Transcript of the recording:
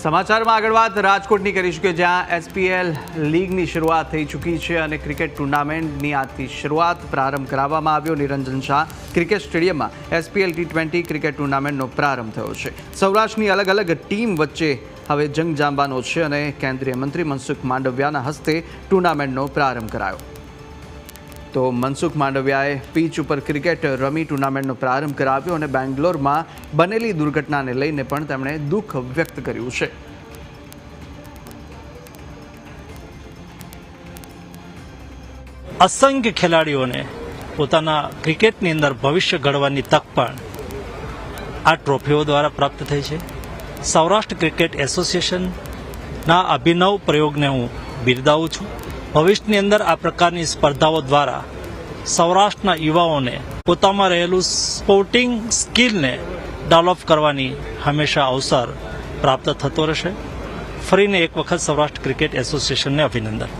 સમાચારમાં આગળ વાત રાજકોટની કરીશું કે જ્યાં એસપીએલ લીગની શરૂઆત થઈ ચૂકી છે અને ક્રિકેટ ટુર્નામેન્ટની આજથી શરૂઆત પ્રારંભ કરાવવામાં આવ્યો। નિરંજન શાહ ક્રિકેટ સ્ટેડિયમમાં એસપીએલ T20 ક્રિકેટ ટુર્નામેન્ટનો પ્રારંભ થયો છે। સૌરાષ્ટ્રની અલગ અલગ ટીમ વચ્ચે હવે જંગ જામવાનો છે અને કેન્દ્રીય મંત્રી મનસુખ માંડવિયાના હસ્તે ટુર્નામેન્ટનો પ્રારંભ કરાયો। તો મનસુખ માંડવિયાએ પીચ ઉપર ક્રિકેટ રમી ટુર્નામેન્ટનો પ્રારંભ કરાવ્યો અને બેંગ્લોરમાં બનેલી દુર્ઘટનાને લઈને પણ તેમણે દુઃખ વ્યક્ત કર્યું છે। असंख्य ખેલાડીઓને પોતાના ક્રિકેટની અંદર ભવિષ્ય ઘડવાની તક પણ આ ટ્રોફીઓ દ્વારા પ્રાપ્ત થઈ છે। સૌરાષ્ટ્ર ક્રિકેટ એસોસિએશનના અભિનવ પ્રયોગને હું બિરદાવું છું। ભવિષ્યની અંદર આ પ્રકારની સ્પર્ધાઓ દ્વારા સૌરાષ્ટ્રના યુવાઓને પોતામાં રહેલું સ્પોર્ટિંગ સ્કિલને ડેવલપ કરવાની હંમેશા અવસર પ્રાપ્ત થતો રહેશે। ફરીને એક વખત સૌરાષ્ટ્ર ક્રિકેટ એસોસિએશનને અભિનંદન।